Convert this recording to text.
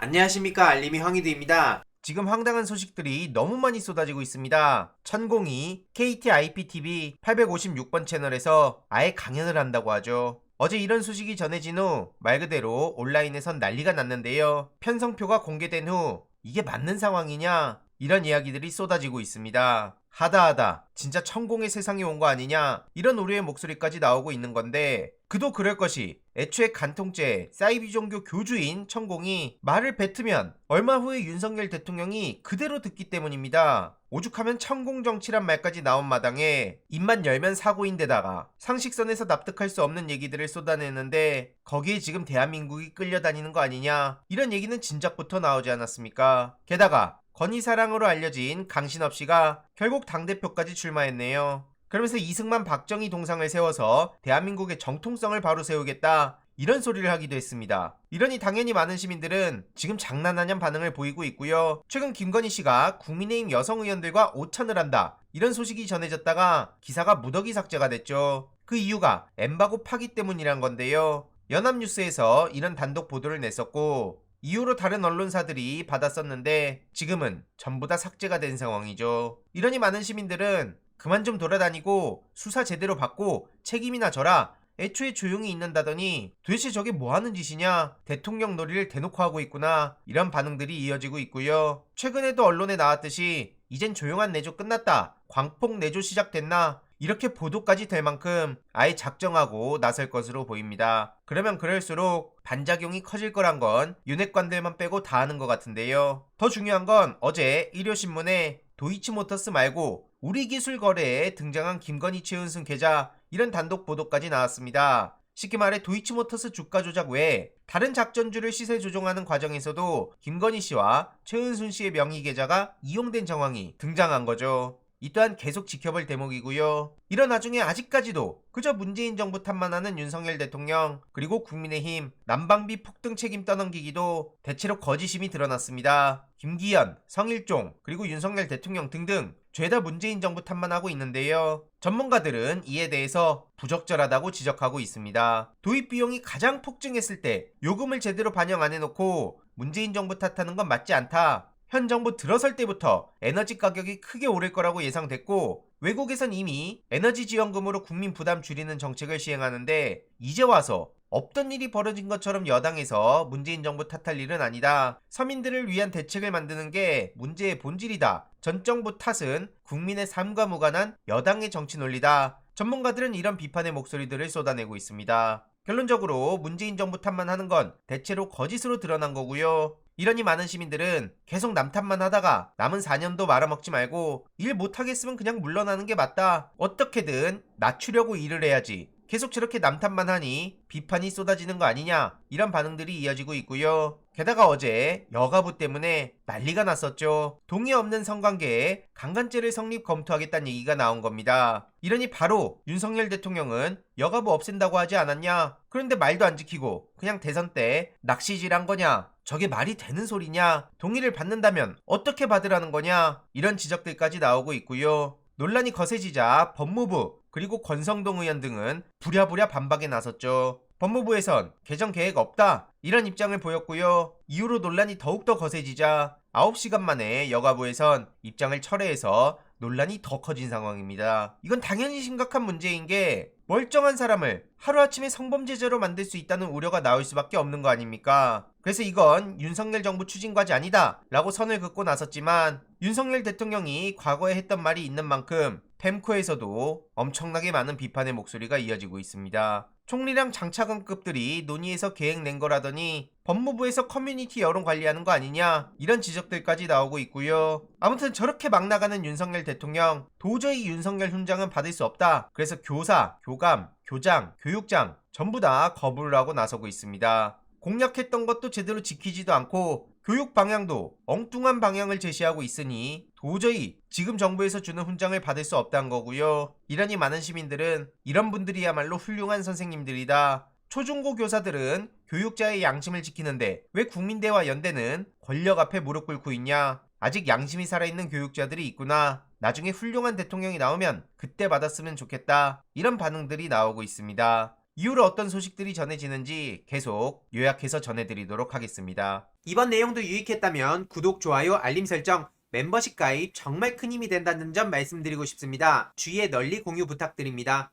안녕하십니까, 알림이 황희두입니다. 지금 황당한 소식들이 너무 많이 쏟아지고 있습니다. 천공이 KT IPTV 856번 채널에서 아예 강연을 한다고 하죠. 어제 이런 소식이 전해진 후 말 그대로 온라인에선 난리가 났는데요. 편성표가 공개된 후 이게 맞는 상황이냐? 이런 이야기들이 쏟아지고 있습니다. 하다하다 진짜 천공의 세상이 온 거 아니냐? 이런 우려의 목소리까지 나오고 있는 건데, 그도 그럴 것이 애초에 간통죄 사이비 종교 교주인 천공이 말을 뱉으면 얼마 후에 윤석열 대통령이 그대로 듣기 때문입니다. 오죽하면 천공 정치란 말까지 나온 마당에 입만 열면 사고인데다가 상식선에서 납득할 수 없는 얘기들을 쏟아내는데, 거기에 지금 대한민국이 끌려다니는 거 아니냐, 이런 얘기는 진작부터 나오지 않았습니까? 게다가 건희사랑으로 알려진 강신업 씨가 결국 당대표까지 출마했네요. 그러면서 이승만 박정희 동상을 세워서 대한민국의 정통성을 바로 세우겠다, 이런 소리를 하기도 했습니다. 이러니 당연히 많은 시민들은 지금 장난하냐는 반응을 보이고 있고요. 최근 김건희 씨가 국민의힘 여성 의원들과 오찬을 한다, 이런 소식이 전해졌다가 기사가 무더기 삭제가 됐죠. 그 이유가 엠바고 파기 때문이란 건데요. 연합뉴스에서 이런 단독 보도를 냈었고, 이후로 다른 언론사들이 받았었는데 지금은 전부 다 삭제가 된 상황이죠. 이러니 많은 시민들은 그만 좀 돌아다니고 수사 제대로 받고 책임이나 져라, 애초에 조용히 있는다더니 도대체 저게 뭐하는 짓이냐, 대통령 놀이를 대놓고 하고 있구나, 이런 반응들이 이어지고 있고요. 최근에도 언론에 나왔듯이 이젠 조용한 내조 끝났다, 광폭 내조 시작됐나, 이렇게 보도까지 될 만큼 아예 작정하고 나설 것으로 보입니다. 그러면 그럴수록 반작용이 커질 거란 건 윤핵관들만 빼고 다 아는 것 같은데요. 더 중요한 건 어제 일요신문에 도이치모터스 말고 우리기술거래에 등장한 김건희 최은순 계좌, 이런 단독 보도까지 나왔습니다. 쉽게 말해 도이치모터스 주가 조작 외에 다른 작전주를 시세 조종하는 과정에서도 김건희 씨와 최은순 씨의 명의 계좌가 이용된 정황이 등장한 거죠. 이 또한 계속 지켜볼 대목이고요. 이런 와중에 아직까지도 그저 문재인 정부 탓만 하는 윤석열 대통령, 그리고 국민의힘 난방비 폭등 책임 떠넘기기도 대체로 거짓임이 드러났습니다. 김기현, 성일종, 그리고 윤석열 대통령 등등 죄다 문재인 정부 탓만 하고 있는데요. 전문가들은 이에 대해서 부적절하다고 지적하고 있습니다. 도입 비용이 가장 폭증했을 때 요금을 제대로 반영 안 해놓고 문재인 정부 탓하는 건 맞지 않다. 현 정부 들어설 때부터 에너지 가격이 크게 오를 거라고 예상됐고, 외국에선 이미 에너지 지원금으로 국민 부담 줄이는 정책을 시행하는데 이제 와서 없던 일이 벌어진 것처럼 여당에서 문재인 정부 탓할 일은 아니다, 서민들을 위한 대책을 만드는 게 문제의 본질이다, 전 정부 탓은 국민의 삶과 무관한 여당의 정치 논리다, 전문가들은 이런 비판의 목소리들을 쏟아내고 있습니다. 결론적으로 문재인 정부 탓만 하는 건 대체로 거짓으로 드러난 거고요. 이러니 많은 시민들은 계속 남 탓만 하다가 남은 4년도 말아먹지 말고 일 못하겠으면 그냥 물러나는 게 맞다, 어떻게든 낮추려고 일을 해야지, 계속 저렇게 남 탓만 하니 비판이 쏟아지는 거 아니냐, 이런 반응들이 이어지고 있고요. 게다가 어제 여가부 때문에 난리가 났었죠. 동의 없는 성관계에 강간죄를 성립 검토하겠다는 얘기가 나온 겁니다. 이러니 바로 윤석열 대통령은 여가부 없앤다고 하지 않았냐, 그런데 말도 안 지키고 그냥 대선 때 낚시질한 거냐, 저게 말이 되는 소리냐, 동의를 받는다면 어떻게 받으라는 거냐, 이런 지적들까지 나오고 있고요. 논란이 거세지자 법무부 그리고 권성동 의원 등은 부랴부랴 반박에 나섰죠. 법무부에선 개정 계획 없다, 이런 입장을 보였고요. 이후로 논란이 더욱더 거세지자 9시간 만에 여가부에선 입장을 철회해서 논란이 더 커진 상황입니다. 이건 당연히 심각한 문제인 게, 멀쩡한 사람을 하루아침에 성범죄자로 만들 수 있다는 우려가 나올 수밖에 없는 거 아닙니까? 그래서 이건 윤석열 정부 추진과제 아니다 라고 선을 긋고 나섰지만, 윤석열 대통령이 과거에 했던 말이 있는 만큼 펜코에서도 엄청나게 많은 비판의 목소리가 이어지고 있습니다. 총리랑 장차관급들이 논의해서 계획 낸 거라더니 법무부에서 커뮤니티 여론 관리하는 거 아니냐, 이런 지적들까지 나오고 있고요. 아무튼 저렇게 막 나가는 윤석열 대통령, 도저히 윤석열 훈장은 받을 수 없다, 그래서 교사, 교감, 교장, 교육장 전부 다 거부를 하고 나서고 있습니다. 공약했던 것도 제대로 지키지도 않고 교육 방향도 엉뚱한 방향을 제시하고 있으니 도저히 지금 정부에서 주는 훈장을 받을 수 없다는 거고요. 이러니 많은 시민들은 이런 분들이야말로 훌륭한 선생님들이다, 초중고 교사들은 교육자의 양심을 지키는데 왜 국민대와 연대는 권력 앞에 무릎 꿇고 있냐, 아직 양심이 살아있는 교육자들이 있구나, 나중에 훌륭한 대통령이 나오면 그때 받았으면 좋겠다, 이런 반응들이 나오고 있습니다. 이후로 어떤 소식들이 전해지는지 계속 요약해서 전해드리도록 하겠습니다. 이번 내용도 유익했다면 구독, 좋아요, 알림 설정, 멤버십 가입 정말 큰 힘이 된다는 점 말씀드리고 싶습니다. 주위에 널리 공유 부탁드립니다.